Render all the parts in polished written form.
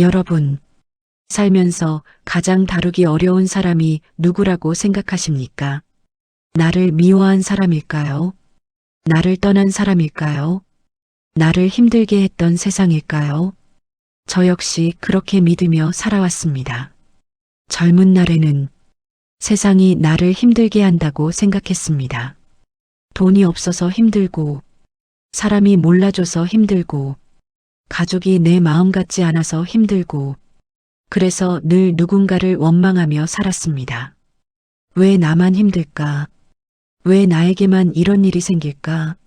여러분, 살면서 가장 다루기 어려운 사람이 누구라고 생각하십니까? 나를 미워한 사람일까요? 나를 떠난 사람일까요? 나를 힘들게 했던 세상일까요? 저 역시 그렇게 믿으며 살아왔습니다. 젊은 날에는 세상이 나를 힘들게 한다고 생각했습니다. 돈이 없어서 힘들고, 사람이 몰라줘서 힘들고, 가족이 내 마음 같지 않아서 힘들고, 그래서 늘 누군가를 원망하며 살았습니다. 왜 나만 힘들까? 왜 나에게만 이런 일이 생길까?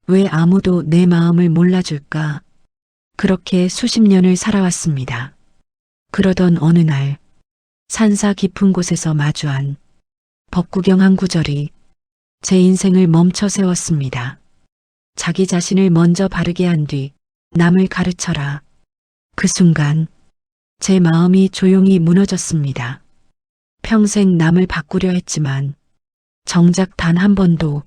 왜 아무도 내 마음을 몰라줄까? 그렇게 수십 년을 살아왔습니다. 그러던 어느 날, 산사 깊은 곳에서 마주한 법구경 한 구절이 제 인생을 멈춰 세웠습니다. 자기 자신을 먼저 바르게 한 뒤 남을 가르쳐라. 그 순간 제 마음이 조용히 무너졌습니다. 평생 남을 바꾸려 했지만 정작 단 한 번도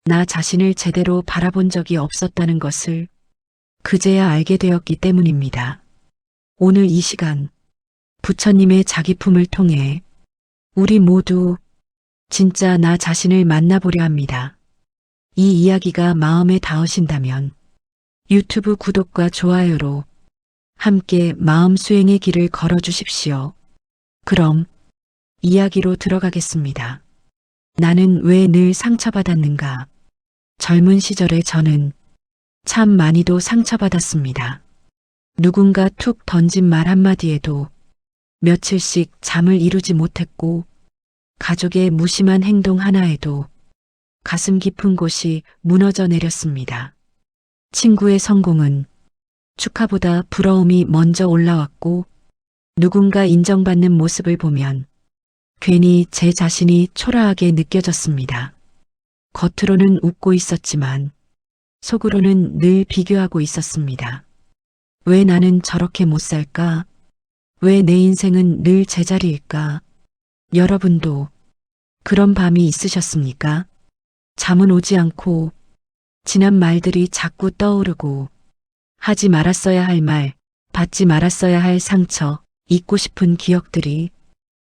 나 자신을 제대로 바라본 적이 없었다는 것을 그제야 알게 되었기 때문입니다. 오늘 이 시간 부처님의 자기품을 통해 우리 모두 진짜 나 자신을 만나보려 합니다. 이 이야기가 마음에 닿으신다면 유튜브 구독과 좋아요로 함께 마음 수행의 길을 걸어주십시오. 그럼 이야기로 들어가겠습니다. 나는 왜 늘 상처받았는가? 젊은 시절에 저는 참 많이도 상처받았습니다. 누군가 툭 던진 말 한마디에도 며칠씩 잠을 이루지 못했고, 가족의 무심한 행동 하나에도 가슴 깊은 곳이 무너져 내렸습니다. 친구의 성공은 축하보다 부러움이 먼저 올라왔고, 누군가 인정받는 모습을 보면 괜히 제 자신이 초라하게 느껴졌습니다. 겉으로는 웃고 있었지만 속으로는 늘 비교하고 있었습니다. 왜 나는 저렇게 못 살까? 왜 내 인생은 늘 제자리일까? 여러분도 그런 밤이 있으셨습니까? 잠은 오지 않고 지난 말들이 자꾸 떠오르고 하지 말았어야 할 말, 받지 말았어야 할 상처, 잊고 싶은 기억들이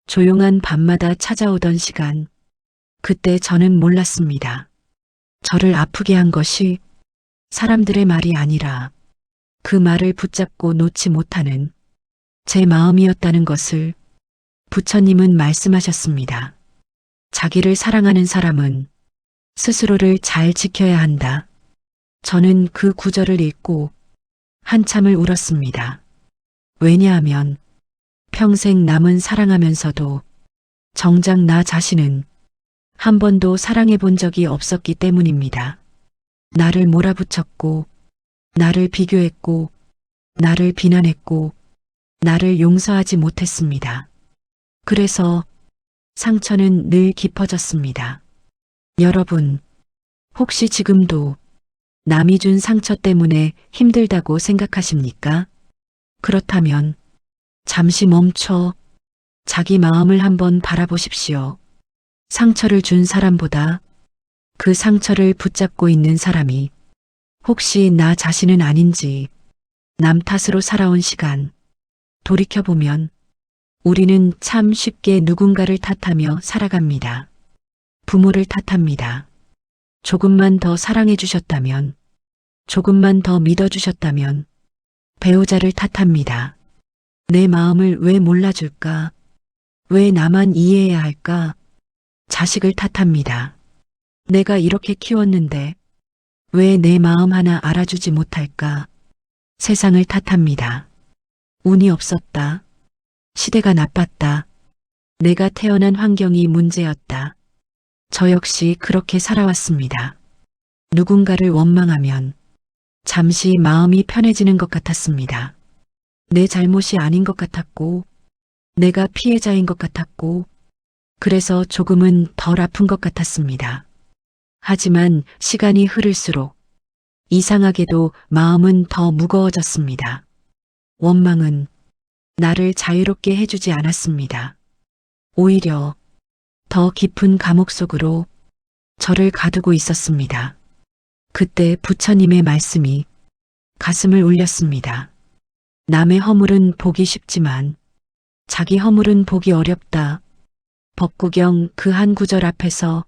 조용한 밤마다 찾아오던 시간, 그때 저는 몰랐습니다. 저를 아프게 한 것이 사람들의 말이 아니라 그 말을 붙잡고 놓지 못하는 제 마음이었다는 것을 부처님은 말씀하셨습니다. 자기를 사랑하는 사람은 스스로를 잘 지켜야 한다. 저는 그 구절을 읽고 한참을 울었습니다. 왜냐하면 평생 남은 사랑하면서도 정작 나 자신은 한 번도 사랑해 본 적이 없었기 때문입니다. 나를 몰아붙였고, 나를 비교했고, 나를 비난했고, 나를 용서하지 못했습니다. 그래서 상처는 늘 깊어졌습니다. 여러분, 혹시 지금도 남이 준 상처 때문에 힘들다고 생각하십니까? 그렇다면 잠시 멈춰 자기 마음을 한번 바라보십시오. 상처를 준 사람보다 그 상처를 붙잡고 있는 사람이 혹시 나 자신은 아닌지 남 탓으로 살아온 시간 돌이켜보면 우리는 참 쉽게 누군가를 탓하며 살아갑니다. 부모를 탓합니다. 조금만 더 사랑해 주셨다면, 조금만 더 믿어 주셨다면, 배우자를 탓합니다. 내 마음을 왜 몰라줄까? 왜 나만 이해해야 할까? 자식을 탓합니다. 내가 이렇게 키웠는데 왜 내 마음 하나 알아주지 못할까? 세상을 탓합니다. 운이 없었다. 시대가 나빴다. 내가 태어난 환경이 문제였다. 저 역시 그렇게 살아왔습니다. 누군가를 원망하면 잠시 마음이 편해지는 것 같았습니다. 내 잘못이 아닌 것 같았고, 내가 피해자인 것 같았고, 그래서 조금은 덜 아픈 것 같았습니다. 하지만 시간이 흐를수록 이상하게도 마음은 더 무거워졌습니다. 원망은 나를 자유롭게 해주지 않았습니다. 오히려 더 깊은 감옥 속으로 저를 가두고 있었습니다. 그때 부처님의 말씀이 가슴을 울렸습니다. 남의 허물은 보기 쉽지만 자기 허물은 보기 어렵다. 법구경 그 한 구절 앞에서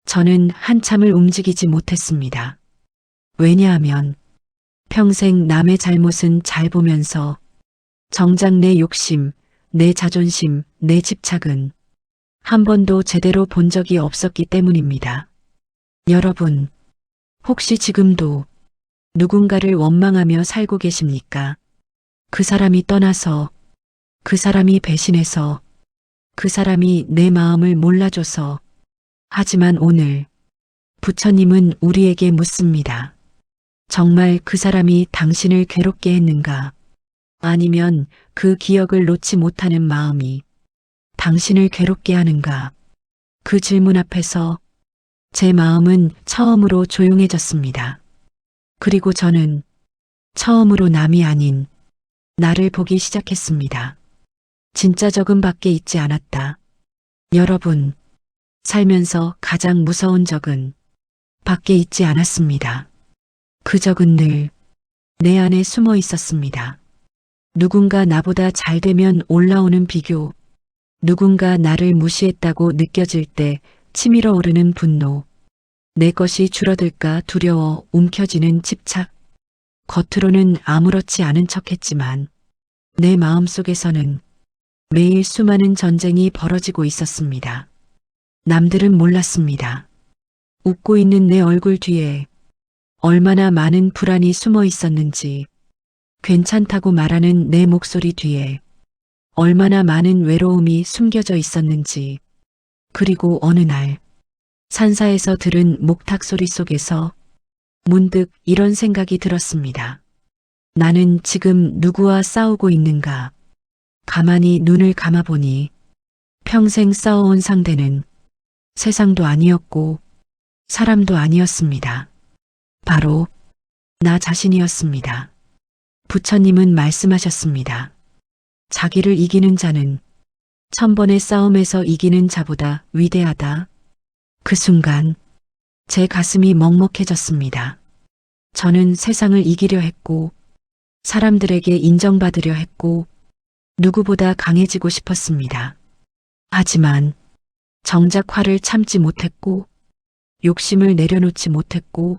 저는 한참을 움직이지 못했습니다. 왜냐하면 평생 남의 잘못은 잘 보면서 정작 내 욕심, 내 자존심, 내 집착은 한 번도 제대로 본 적이 없었기 때문입니다. 여러분, 혹시 지금도 누군가를 원망하며 살고 계십니까? 그 사람이 떠나서, 그 사람이 배신해서, 그 사람이 내 마음을 몰라줘서. 하지만 오늘 부처님은 우리에게 묻습니다. 정말 그 사람이 당신을 괴롭게 했는가? 아니면 그 기억을 놓지 못하는 마음이 당신을 괴롭게 하는가? 그 질문 앞에서 제 마음은 처음으로 조용해졌습니다. 그리고 저는 처음으로 남이 아닌 나를 보기 시작했습니다. 진짜 적은 밖에 있지 않았다. 여러분, 살면서 가장 무서운 적은 밖에 있지 않았습니다. 그 적은 늘 내 안에 숨어 있었습니다. 누군가 나보다 잘 되면 올라오는 비교, 누군가 나를 무시했다고 느껴질 때 치밀어 오르는 분노, 내 것이 줄어들까 두려워 움켜쥐는 집착, 겉으로는 아무렇지 않은 척했지만 내 마음속에서는 매일 수많은 전쟁이 벌어지고 있었습니다. 남들은 몰랐습니다. 웃고 있는 내 얼굴 뒤에 얼마나 많은 불안이 숨어 있었는지, 괜찮다고 말하는 내 목소리 뒤에 얼마나 많은 외로움이 숨겨져 있었는지, 그리고 어느 날 산사에서 들은 목탁 소리 속에서 문득 이런 생각이 들었습니다. 나는 지금 누구와 싸우고 있는가? 가만히 눈을 감아보니 평생 싸워온 상대는 세상도 아니었고 사람도 아니었습니다. 바로 나 자신이었습니다. 부처님은 말씀하셨습니다. 자기를 이기는 자는 1000번의 싸움에서 이기는 자보다 위대하다. 그 순간 제 가슴이 먹먹해졌습니다. 저는 세상을 이기려 했고 사람들에게 인정받으려 했고 누구보다 강해지고 싶었습니다. 하지만 정작 화를 참지 못했고 욕심을 내려놓지 못했고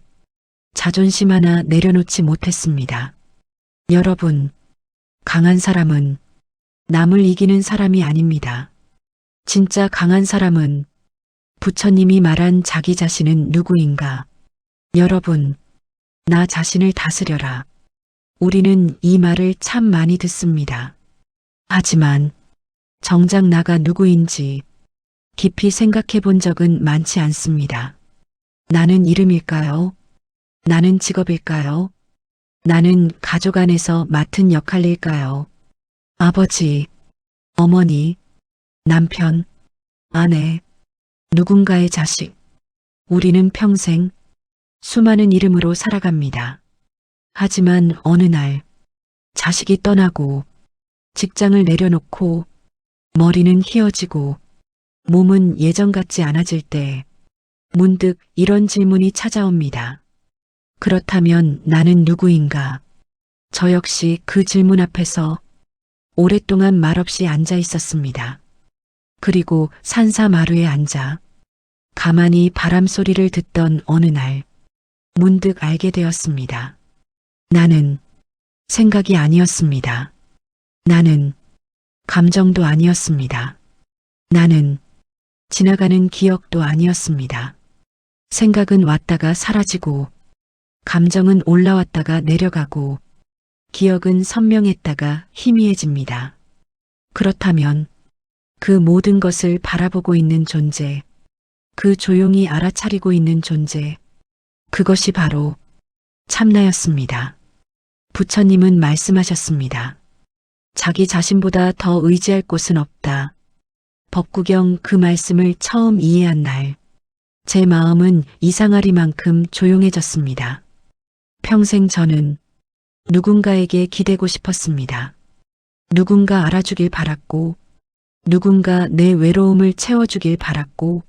자존심 하나 내려놓지 못했습니다. 여러분, 강한 사람은 남을 이기는 사람이 아닙니다. 진짜 강한 사람은 부처님이 말한 자기 자신은 누구인가? 여러분, 나 자신을 다스려라. 우리는 이 말을 참 많이 듣습니다. 하지만 정작 나가 누구인지 깊이 생각해 본 적은 많지 않습니다. 나는 이름일까요? 나는 직업일까요? 나는 가족 안에서 맡은 역할일까요? 아버지, 어머니, 남편, 아내, 누군가의 자식. 우리는 평생 수많은 이름으로 살아갑니다. 하지만 어느 날 자식이 떠나고 직장을 내려놓고 머리는 휘어지고 몸은 예전 같지 않아질 때 문득 이런 질문이 찾아옵니다. 그렇다면 나는 누구인가? 저 역시 그 질문 앞에서 오랫동안 말없이 앉아 있었습니다. 그리고 산사마루에 앉아 가만히 바람 소리를 듣던 어느 날 문득 알게 되었습니다. 나는 생각이 아니었습니다. 나는 감정도 아니었습니다. 나는 지나가는 기억도 아니었습니다. 생각은 왔다가 사라지고 감정은 올라왔다가 내려가고 기억은 선명했다가 희미해집니다. 그렇다면 그 모든 것을 바라보고 있는 존재, 그 조용히 알아차리고 있는 존재, 그것이 바로 참나였습니다. 부처님은 말씀하셨습니다. 자기 자신보다 더 의지할 곳은 없다. 법구경 그 말씀을 처음 이해한 날, 제 마음은 이상하리만큼 조용해졌습니다. 평생 저는 누군가에게 기대고 싶었습니다. 누군가 알아주길 바랐고, 누군가 내 외로움을 채워주길 바랐고,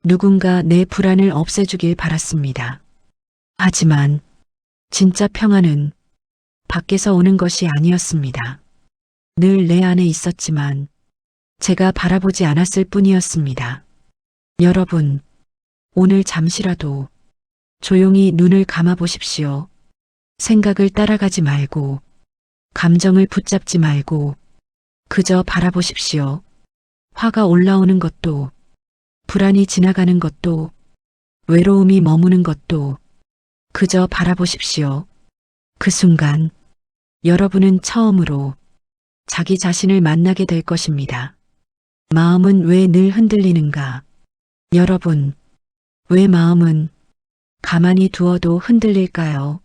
누군가 내 불안을 없애주길 바랐습니다. 하지만 진짜 평안은 밖에서 오는 것이 아니었습니다. 늘 내 안에 있었지만 제가 바라보지 않았을 뿐이었습니다. 여러분, 오늘 잠시라도 조용히 눈을 감아 보십시오. 생각을 따라가지 말고, 감정을 붙잡지 말고, 그저 바라보십시오. 화가 올라오는 것도, 불안이 지나가는 것도, 외로움이 머무는 것도, 그저 바라보십시오. 그 순간, 여러분은 처음으로 자기 자신을 만나게 될 것입니다. 마음은 왜 늘 흔들리는가? 여러분, 왜 마음은 가만히 두어도 흔들릴까요?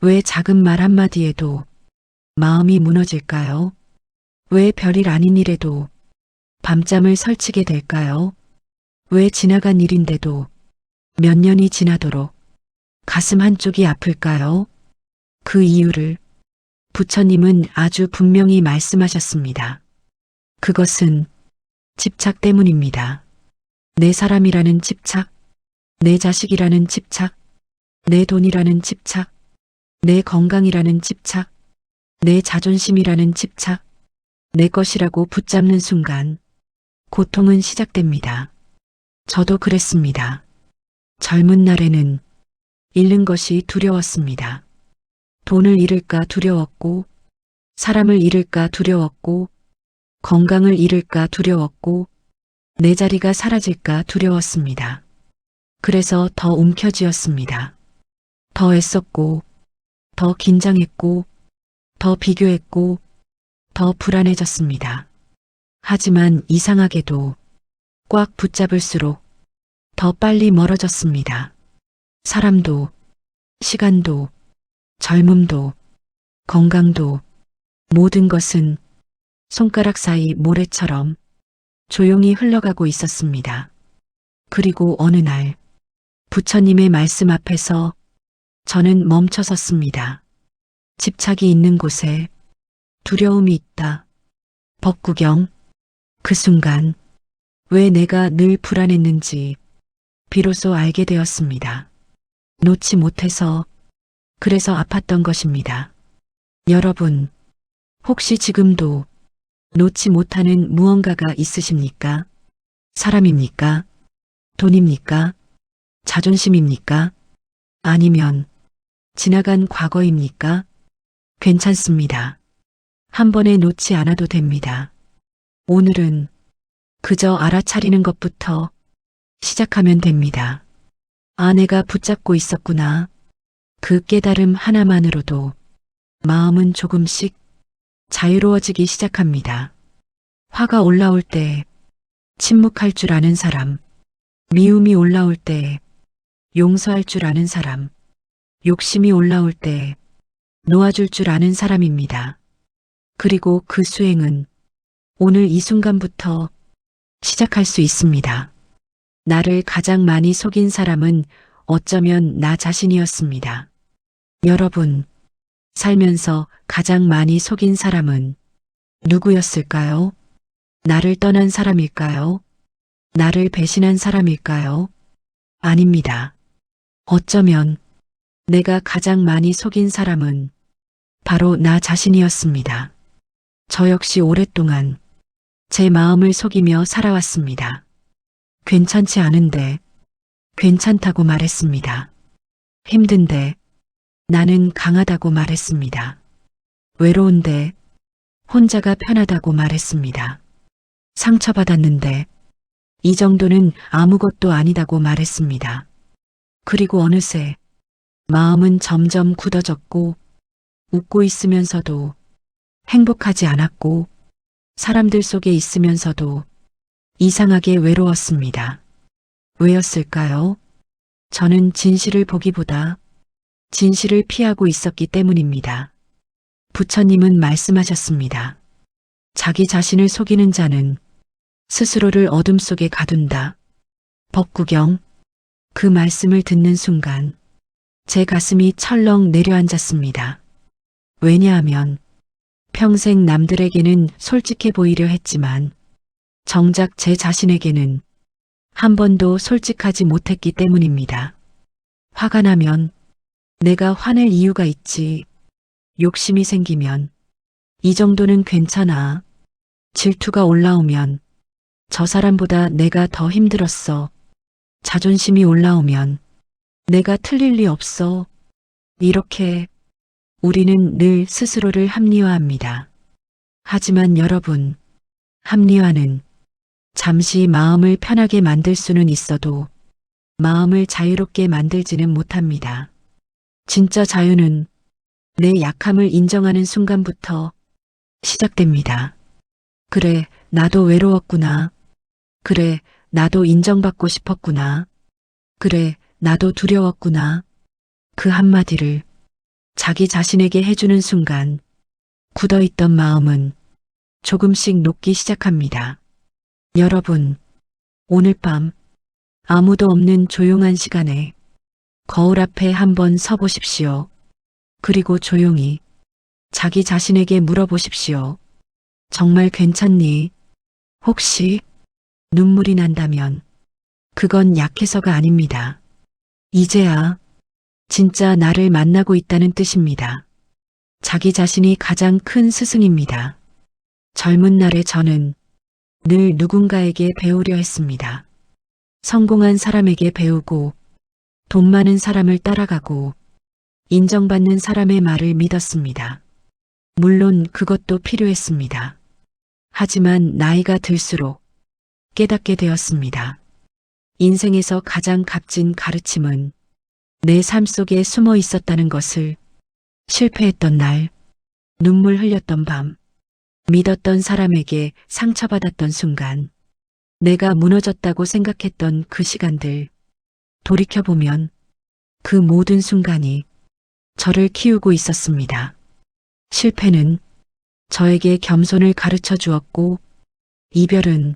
왜 작은 말 한마디에도 마음이 무너질까요? 왜 별일 아닌 일에도 밤잠을 설치게 될까요? 왜 지나간 일인데도 몇 년이 지나도록 가슴 한쪽이 아플까요? 그 이유를 부처님은 아주 분명히 말씀하셨습니다. 그것은 집착 때문입니다. 내 사람이라는 집착, 내 자식이라는 집착, 내 돈이라는 집착, 내 건강이라는 집착, 내 자존심이라는 집착, 내 것이라고 붙잡는 순간 고통은 시작됩니다. 저도 그랬습니다. 젊은 날에는 잃는 것이 두려웠습니다. 돈을 잃을까 두려웠고, 사람을 잃을까 두려웠고, 건강을 잃을까 두려웠고, 내 자리가 사라질까 두려웠습니다. 그래서 더 움켜쥐었습니다. 더 애썼고, 더 긴장했고, 더 비교했고, 더 불안해졌습니다. 하지만 이상하게도 꽉 붙잡을수록 더 빨리 멀어졌습니다. 사람도, 시간도, 젊음도, 건강도, 모든 것은 손가락 사이 모래처럼 조용히 흘러가고 있었습니다. 그리고 어느 날 부처님의 말씀 앞에서 저는 멈춰섰습니다. 집착이 있는 곳에 두려움이 있다. 법구경. 그 순간 왜 내가 늘 불안했는지 비로소 알게 되었습니다. 놓지 못해서, 그래서 아팠던 것입니다. 여러분, 혹시 지금도 놓지 못하는 무언가가 있으십니까? 사람입니까? 돈입니까? 자존심입니까? 아니면 지나간 과거입니까? 괜찮습니다. 한 번에 놓지 않아도 됩니다. 오늘은 그저 알아차리는 것부터 시작하면 됩니다. 아, 내가 붙잡고 있었구나. 그 깨달음 하나만으로도 마음은 조금씩 자유로워지기 시작합니다. 화가 올라올 때 침묵할 줄 아는 사람, 미움이 올라올 때 용서할 줄 아는 사람, 욕심이 올라올 때 놓아줄 줄 아는 사람입니다. 그리고 그 수행은 오늘 이 순간부터 시작할 수 있습니다. 나를 가장 많이 속인 사람은 어쩌면 나 자신이었습니다. 여러분, 살면서 가장 많이 속인 사람은 누구였을까요? 나를 떠난 사람일까요? 나를 배신한 사람일까요? 아닙니다. 어쩌면 내가 가장 많이 속인 사람은 바로 나 자신이었습니다. 저 역시 오랫동안 제 마음을 속이며 살아왔습니다. 괜찮지 않은데 괜찮다고 말했습니다. 힘든데 나는 강하다고 말했습니다. 외로운데 혼자가 편하다고 말했습니다. 상처받았는데 이 정도는 아무것도 아니다고 말했습니다. 그리고 어느새 마음은 점점 굳어졌고 웃고 있으면서도 행복하지 않았고 사람들 속에 있으면서도 이상하게 외로웠습니다. 왜였을까요? 저는 진실을 보기보다 진실을 피하고 있었기 때문입니다. 부처님은 말씀하셨습니다. 자기 자신을 속이는 자는 스스로를 어둠 속에 가둔다. 법구경. 그 말씀을 듣는 순간 제 가슴이 철렁 내려앉았습니다. 왜냐하면 평생 남들에게는 솔직해 보이려 했지만 정작 제 자신에게는 한 번도 솔직하지 못했기 때문입니다. 화가 나면 내가 화낼 이유가 있지. 욕심이 생기면 이 정도는 괜찮아. 질투가 올라오면 저 사람보다 내가 더 힘들었어. 자존심이 올라오면 내가 틀릴 리 없어. 이렇게 우리는 늘 스스로를 합리화합니다. 하지만 여러분, 합리화는 잠시 마음을 편하게 만들 수는 있어도 마음을 자유롭게 만들지는 못합니다. 진짜 자유는 내 약함을 인정하는 순간부터 시작됩니다. 그래, 나도 외로웠구나. 그래, 나도 인정받고 싶었구나. 그래, 나도 두려웠구나. 그 한마디를 자기 자신에게 해주는 순간 굳어있던 마음은 조금씩 녹기 시작합니다. 여러분, 오늘 밤 아무도 없는 조용한 시간에 거울 앞에 한번 서보십시오. 그리고 조용히 자기 자신에게 물어보십시오. 정말 괜찮니? 혹시 눈물이 난다면 그건 약해서가 아닙니다. 이제야 진짜 나를 만나고 있다는 뜻입니다. 자기 자신이 가장 큰 스승입니다. 젊은 날의 저는 늘 누군가에게 배우려 했습니다. 성공한 사람에게 배우고 돈 많은 사람을 따라가고 인정받는 사람의 말을 믿었습니다. 물론 그것도 필요했습니다. 하지만 나이가 들수록 깨닫게 되었습니다. 인생에서 가장 값진 가르침은 내 삶 속에 숨어 있었다는 것을. 실패했던 날, 눈물 흘렸던 밤, 믿었던 사람에게 상처받았던 순간, 내가 무너졌다고 생각했던 그 시간들, 돌이켜보면 그 모든 순간이 저를 키우고 있었습니다. 실패는 저에게 겸손을 가르쳐 주었고, 이별은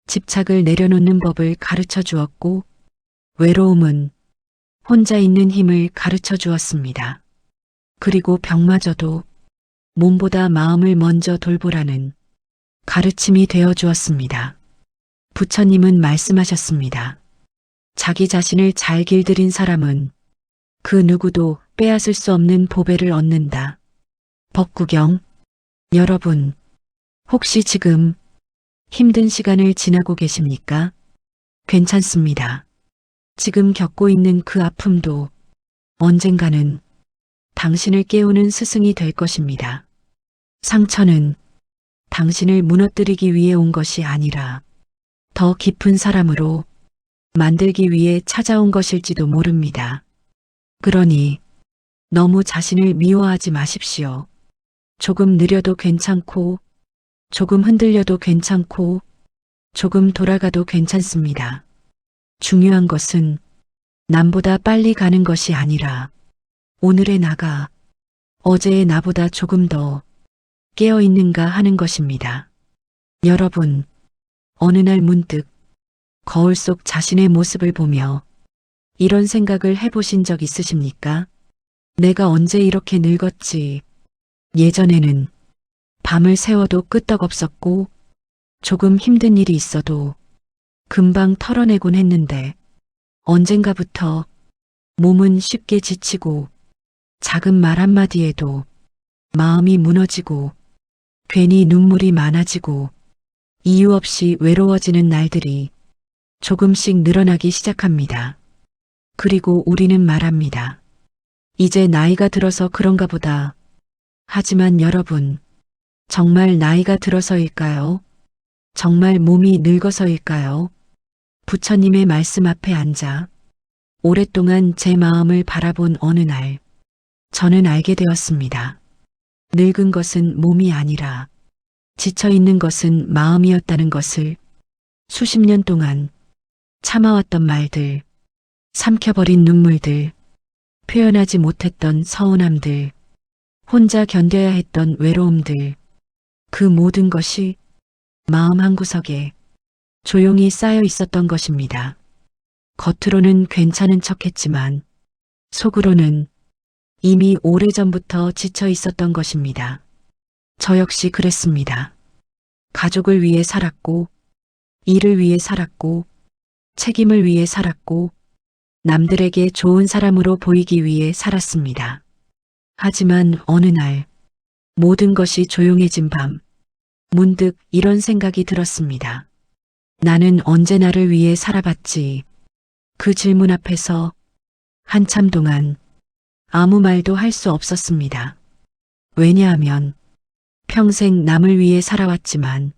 집착을 내려놓는 법을 가르쳐 주었고, 외로움은 혼자 있는 힘을 가르쳐 주었습니다. 그리고 병마저도 몸보다 마음을 먼저 돌보라는 가르침이 되어 주었습니다. 부처님은 말씀하셨습니다. 자기 자신을 잘 길들인 사람은 그 누구도 빼앗을 수 없는 보배를 얻는다. 법구경. 여러분, 혹시 지금 힘든 시간을 지나고 계십니까? 괜찮습니다. 지금 겪고 있는 그 아픔도 언젠가는 당신을 깨우는 스승이 될 것입니다. 상처는 당신을 무너뜨리기 위해 온 것이 아니라 더 깊은 사람으로 만들기 위해 찾아온 것일지도 모릅니다. 그러니 너무 자신을 미워하지 마십시오. 조금 느려도 괜찮고, 조금 흔들려도 괜찮고, 조금 돌아가도 괜찮습니다. 중요한 것은 남보다 빨리 가는 것이 아니라 오늘의 나가 어제의 나보다 조금 더 깨어 있는가 하는 것입니다. 여러분, 어느 날 문득 거울 속 자신의 모습을 보며 이런 생각을 해보신 적 있으십니까? 내가 언제 이렇게 늙었지? 예전에는 밤을 새워도 끄떡없었고 조금 힘든 일이 있어도 금방 털어내곤 했는데 언젠가부터 몸은 쉽게 지치고 작은 말 한마디에도 마음이 무너지고 괜히 눈물이 많아지고 이유 없이 외로워지는 날들이 조금씩 늘어나기 시작합니다. 그리고 우리는 말합니다. 이제 나이가 들어서 그런가 보다. 하지만 여러분, 정말 나이가 들어서일까요? 정말 몸이 늙어서일까요? 부처님의 말씀 앞에 앉아 오랫동안 제 마음을 바라본 어느 날, 저는 알게 되었습니다. 늙은 것은 몸이 아니라 지쳐 있는 것은 마음이었다는 것을. 수십 년 동안 참아왔던 말들, 삼켜버린 눈물들, 표현하지 못했던 서운함들, 혼자 견뎌야 했던 외로움들, 그 모든 것이 마음 한구석에 조용히 쌓여 있었던 것입니다. 겉으로는 괜찮은 척했지만 속으로는 이미 오래전부터 지쳐 있었던 것입니다. 저 역시 그랬습니다. 가족을 위해 살았고, 일을 위해 살았고, 책임을 위해 살았고, 남들에게 좋은 사람으로 보이기 위해 살았습니다. 하지만 어느 날 모든 것이 조용해진 밤, 문득 이런 생각이 들었습니다. 나는 언제 나를 위해 살아봤지? 그 질문 앞에서 한참 동안 아무 말도 할 수 없었습니다. 왜냐하면 평생 남을 위해 살아왔지만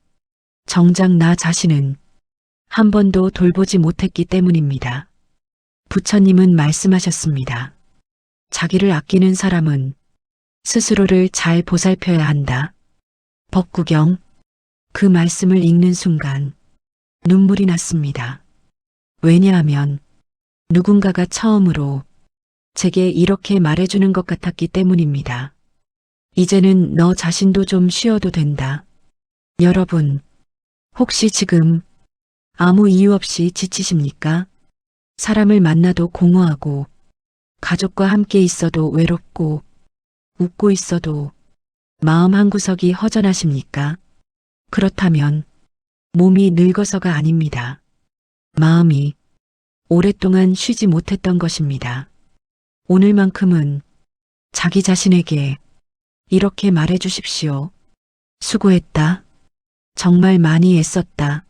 정작 나 자신은 한 번도 돌보지 못했기 때문입니다. 부처님은 말씀하셨습니다. 자기를 아끼는 사람은 스스로를 잘 보살펴야 한다. 법구경. 그 말씀을 읽는 순간 눈물이 났습니다. 왜냐하면 누군가가 처음으로 제게 이렇게 말해주는 것 같았기 때문입니다. 이제는 너 자신도 좀 쉬어도 된다. 여러분, 혹시 지금 아무 이유 없이 지치십니까? 사람을 만나도 공허하고, 가족과 함께 있어도 외롭고, 웃고 있어도 마음 한구석이 허전하십니까? 그렇다면 몸이 늙어서가 아닙니다. 마음이 오랫동안 쉬지 못했던 것입니다. 오늘만큼은 자기 자신에게 이렇게 말해 주십시오. 수고했다. 정말 많이 애썼다.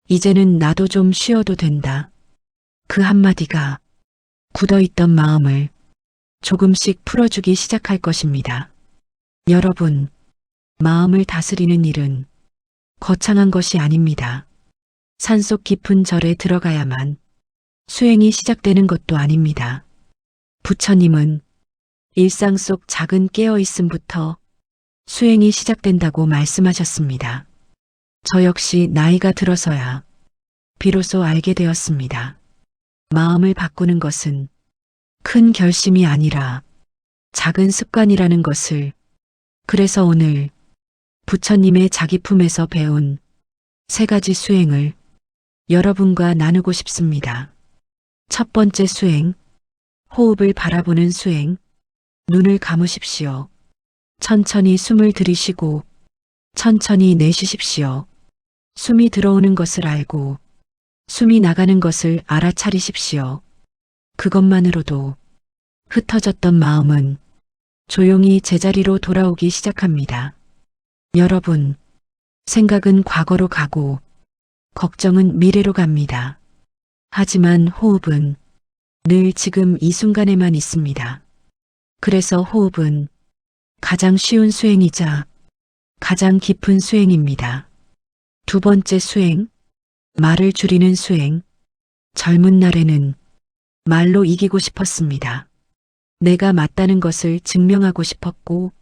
이제는 나도 좀 쉬어도 된다. 그 한마디가 굳어있던 마음을 조금씩 풀어주기 시작할 것입니다. 여러분, 마음을 다스리는 일은 거창한 것이 아닙니다. 산속 깊은 절에 들어가야만 수행이 시작되는 것도 아닙니다. 부처님은 일상 속 작은 깨어있음부터 수행이 시작된다고 말씀하셨습니다. 저 역시 나이가 들어서야 비로소 알게 되었습니다. 마음을 바꾸는 것은 큰 결심이 아니라 작은 습관이라는 것을. 그래서 오늘 부처님의 자기 품에서 배운 3가지 수행을 여러분과 나누고 싶습니다. 첫 번째 수행, 호흡을 바라보는 수행. 눈을 감으십시오. 천천히 숨을 들이쉬고 천천히 내쉬십시오. 숨이 들어오는 것을 알고 숨이 나가는 것을 알아차리십시오. 그것만으로도 흩어졌던 마음은 조용히 제자리로 돌아오기 시작합니다. 여러분, 생각은 과거로 가고 걱정은 미래로 갑니다. 하지만 호흡은 늘 지금 이 순간에만 있습니다. 그래서 호흡은 가장 쉬운 수행이자 가장 깊은 수행입니다. 두 번째 수행, 말을 줄이는 수행. 젊은 날에는 말로 이기고 싶었습니다. 내가 맞다는 것을 증명하고 싶었고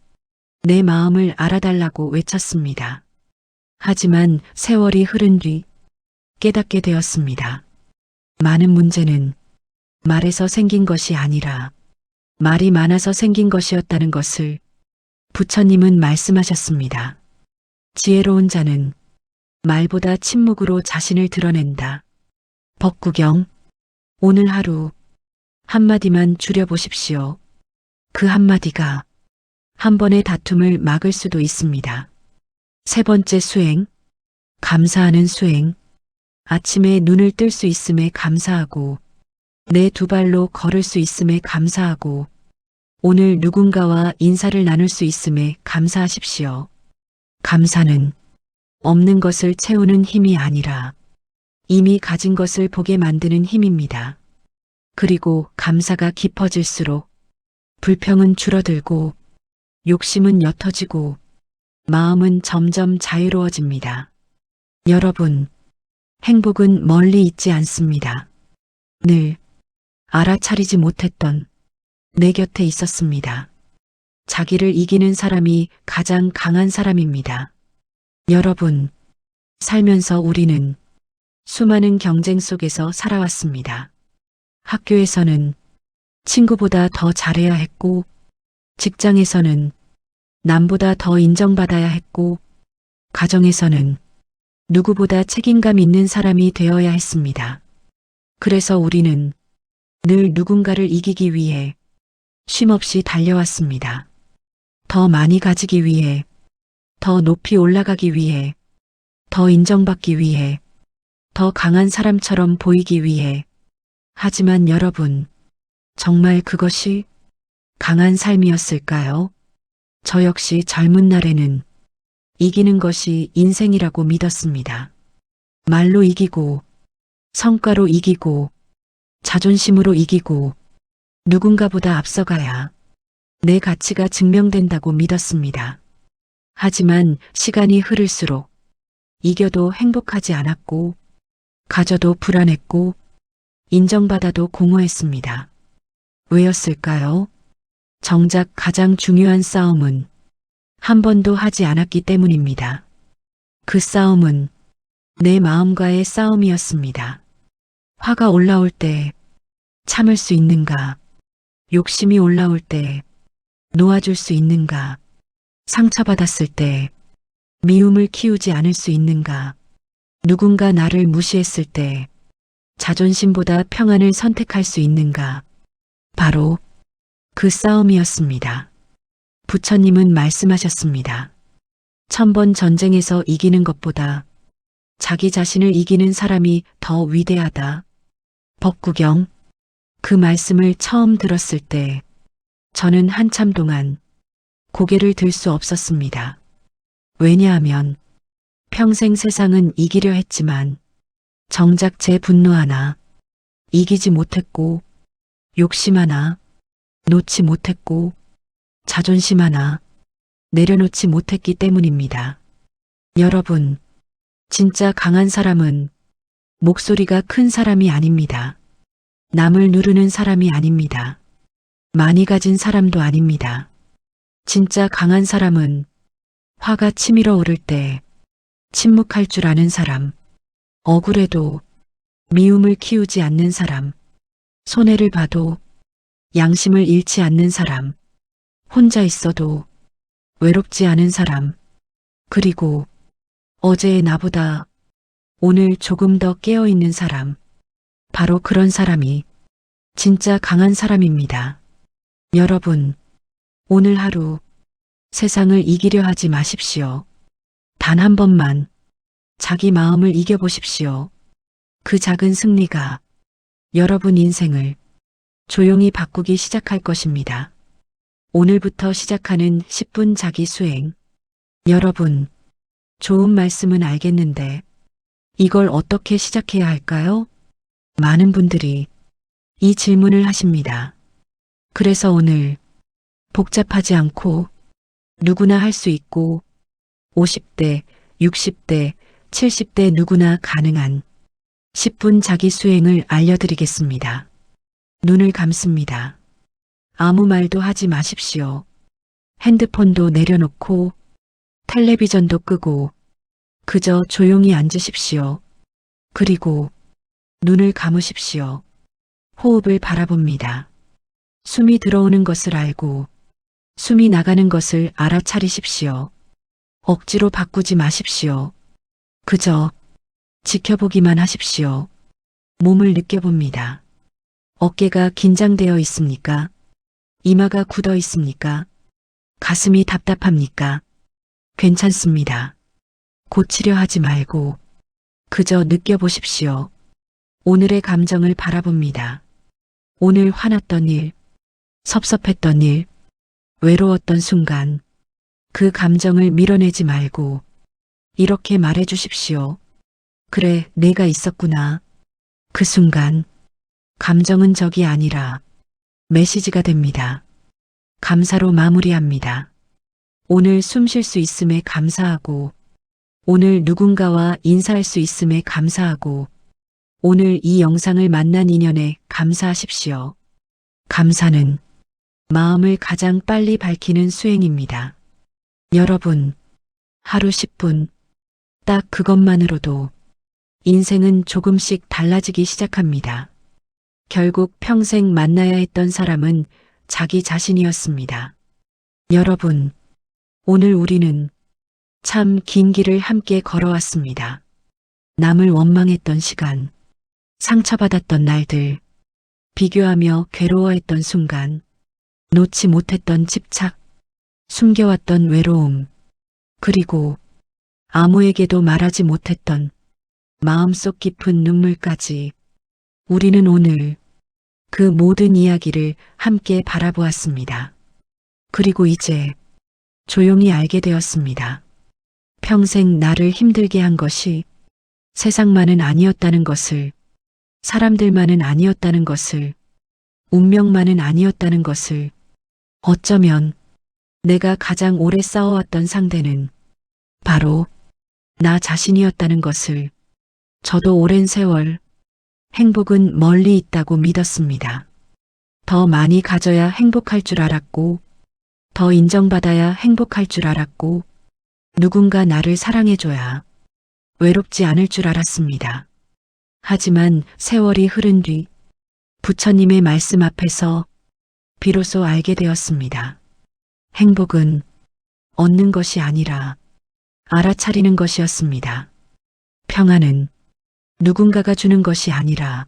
내 마음을 알아달라고 외쳤습니다. 하지만 세월이 흐른 뒤 깨닫게 되었습니다. 많은 문제는 말에서 생긴 것이 아니라 말이 많아서 생긴 것이었다는 것을 부처님은 말씀하셨습니다. 지혜로운 자는 말보다 침묵으로 자신을 드러낸다. 법구경. 오늘 하루 한마디만 줄여보십시오. 그 한마디가 한 번의 다툼을 막을 수도 있습니다. 세 번째 수행, 감사하는 수행. 아침에 눈을 뜰 수 있음에 감사하고 내 2발로 걸을 수 있음에 감사하고 오늘 누군가와 인사를 나눌 수 있음에 감사하십시오. 감사는 없는 것을 채우는 힘이 아니라 이미 가진 것을 보게 만드는 힘입니다. 그리고 감사가 깊어질수록 불평은 줄어들고 욕심은 옅어지고 마음은 점점 자유로워집니다. 여러분, 행복은 멀리 있지 않습니다. 늘 알아차리지 못했던 내 곁에 있었습니다. 자기를 이기는 사람이 가장 강한 사람입니다. 여러분, 살면서 우리는 수많은 경쟁 속에서 살아왔습니다. 학교에서는 친구보다 더 잘해야 했고, 직장에서는 남보다 더 인정받아야 했고, 가정에서는 누구보다 책임감 있는 사람이 되어야 했습니다. 그래서 우리는 늘 누군가를 이기기 위해 쉼없이 달려왔습니다. 더 많이 가지기 위해, 더 높이 올라가기 위해, 더 인정받기 위해, 더 강한 사람처럼 보이기 위해. 하지만 여러분, 정말 그것이 강한 삶이었을까요? 저 역시 젊은 날에는 이기는 것이 인생이라고 믿었습니다. 말로 이기고, 성과로 이기고, 자존심으로 이기고, 누군가보다 앞서가야 내 가치가 증명된다고 믿었습니다. 하지만 시간이 흐를수록 이겨도 행복하지 않았고, 가져도 불안했고, 인정받아도 공허했습니다. 왜였을까요? 정작 가장 중요한 싸움은 한 번도 하지 않았기 때문입니다. 그 싸움은 내 마음과의 싸움이었습니다. 화가 올라올 때 참을 수 있는가? 욕심이 올라올 때 놓아줄 수 있는가? 상처받았을 때 미움을 키우지 않을 수 있는가? 누군가 나를 무시했을 때 자존심보다 평안을 선택할 수 있는가? 바로 그 싸움이었습니다. 부처님은 말씀하셨습니다. 1000번 전쟁에서 이기는 것보다 자기 자신을 이기는 사람이 더 위대하다. 법구경. 그 말씀을 처음 들었을 때 저는 한참 동안 고개를 들 수 없었습니다. 왜냐하면 평생 세상은 이기려 했지만 정작 제 분노 하나 이기지 못했고, 욕심 하나 놓지 못했고, 자존심 하나 내려놓지 못했기 때문입니다. 여러분, 진짜 강한 사람은 목소리가 큰 사람이 아닙니다. 남을 누르는 사람이 아닙니다. 많이 가진 사람도 아닙니다. 진짜 강한 사람은 화가 치밀어 오를 때 침묵할 줄 아는 사람, 억울해도 미움을 키우지 않는 사람, 손해를 봐도 양심을 잃지 않는 사람, 혼자 있어도 외롭지 않은 사람, 그리고 어제의 나보다 오늘 조금 더 깨어있는 사람, 바로 그런 사람이 진짜 강한 사람입니다. 여러분, 오늘 하루 세상을 이기려 하지 마십시오. 단 한 번만 자기 마음을 이겨보십시오. 그 작은 승리가 여러분 인생을 조용히 바꾸기 시작할 것입니다. 오늘부터 시작하는 10분 자기 수행. 여러분, 좋은 말씀은 알겠는데 이걸 어떻게 시작해야 할까요? 많은 분들이 이 질문을 하십니다. 그래서 오늘 복잡하지 않고 누구나 할 수 있고 50대, 60대, 70대 누구나 가능한 10분 자기 수행을 알려드리겠습니다. 눈을 감습니다. 아무 말도 하지 마십시오. 핸드폰도 내려놓고 텔레비전도 끄고 그저 조용히 앉으십시오. 그리고 눈을 감으십시오. 호흡을 바라봅니다. 숨이 들어오는 것을 알고 숨이 나가는 것을 알아차리십시오. 억지로 바꾸지 마십시오. 그저 지켜보기만 하십시오. 몸을 느껴봅니다. 어깨가 긴장되어 있습니까? 이마가 굳어 있습니까? 가슴이 답답합니까? 괜찮습니다. 고치려 하지 말고 그저 느껴보십시오. 오늘의 감정을 바라봅니다. 오늘 화났던 일, 섭섭했던 일, 외로웠던 순간 그 감정을 밀어내지 말고 이렇게 말해 주십시오. 그래, 내가 있었구나. 그 순간 감정은 적이 아니라 메시지가 됩니다. 감사로 마무리합니다. 오늘 숨 쉴 수 있음에 감사하고, 오늘 누군가와 인사할 수 있음에 감사하고, 오늘 이 영상을 만난 인연에 감사하십시오. 감사는 마음을 가장 빨리 밝히는 수행입니다. 여러분, 하루 10분, 딱 그것만으로도 인생은 조금씩 달라지기 시작합니다. 결국 평생 만나야 했던 사람은 자기 자신이었습니다. 여러분, 오늘 우리는 참 긴 길을 함께 걸어왔습니다. 남을 원망했던 시간, 상처받았던 날들, 비교하며 괴로워했던 순간, 놓지 못했던 집착, 숨겨왔던 외로움, 그리고 아무에게도 말하지 못했던 마음속 깊은 눈물까지 우리는 오늘 그 모든 이야기를 함께 바라보았습니다. 그리고 이제 조용히 알게 되었습니다. 평생 나를 힘들게 한 것이 세상만은 아니었다는 것을, 사람들만은 아니었다는 것을, 운명만은 아니었다는 것을, 어쩌면 내가 가장 오래 싸워왔던 상대는 바로 나 자신이었다는 것을 저도 오랜 세월 행복은 멀리 있다고 믿었습니다. 더 많이 가져야 행복할 줄 알았고, 더 인정받아야 행복할 줄 알았고, 누군가 나를 사랑해줘야 외롭지 않을 줄 알았습니다. 하지만 세월이 흐른 뒤 부처님의 말씀 앞에서 비로소 알게 되었습니다. 행복은 얻는 것이 아니라 알아차리는 것이었습니다. 평안은 누군가가 주는 것이 아니라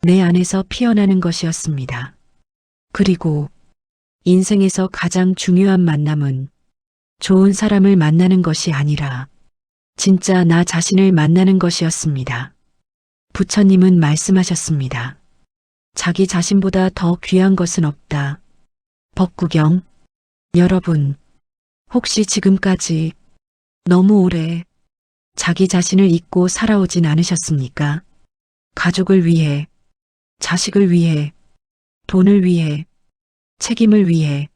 내 안에서 피어나는 것이었습니다. 그리고 인생에서 가장 중요한 만남은 좋은 사람을 만나는 것이 아니라 진짜 나 자신을 만나는 것이었습니다. 부처님은 말씀하셨습니다. 자기 자신보다 더 귀한 것은 없다. 법구경. 여러분, 혹시 지금까지 너무 오래 자기 자신을 잊고 살아오진 않으셨습니까? 가족을 위해, 자식을 위해, 돈을 위해, 책임을 위해,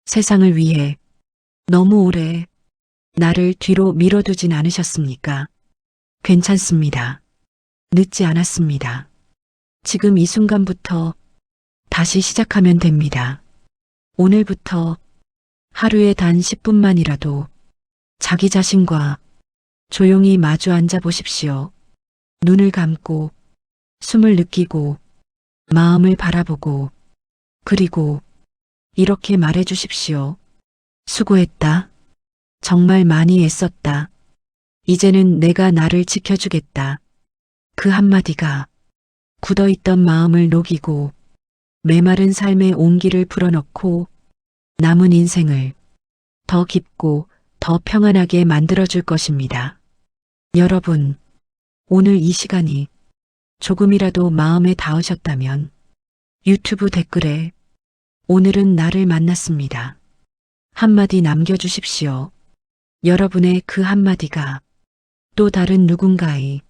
세상을 위해 너무 오래 나를 뒤로 밀어두진 않으셨습니까? 괜찮습니다. 늦지 않았습니다. 지금 이 순간부터 다시 시작하면 됩니다. 오늘부터 하루에 단 10분만이라도 자기 자신과 조용히 마주 앉아 보십시오. 눈을 감고 숨을 느끼고 마음을 바라보고 그리고 이렇게 말해 주십시오. 수고했다. 정말 많이 애썼다. 이제는 내가 나를 지켜주겠다. 그 한마디가 굳어있던 마음을 녹이고 메마른 삶의 온기를 불어넣고 남은 인생을 더 깊고 더 평안하게 만들어줄 것입니다. 여러분, 오늘 이 시간이 조금이라도 마음에 닿으셨다면 유튜브 댓글에 오늘은 나를 만났습니다. 한마디 남겨주십시오. 여러분의 그 한마디가 또 다른 누군가의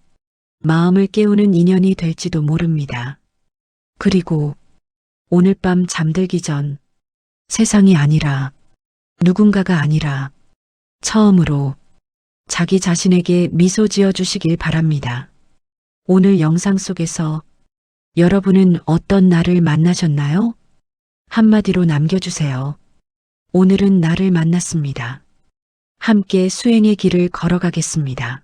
마음을 깨우는 인연이 될지도 모릅니다. 그리고 오늘 밤 잠들기 전 세상이 아니라 누군가가 아니라 처음으로 자기 자신에게 미소 지어 주시길 바랍니다. 오늘 영상 속에서 여러분은 어떤 나를 만나셨나요? 한마디로 남겨주세요. 오늘은 나를 만났습니다. 함께 수행의 길을 걸어가겠습니다.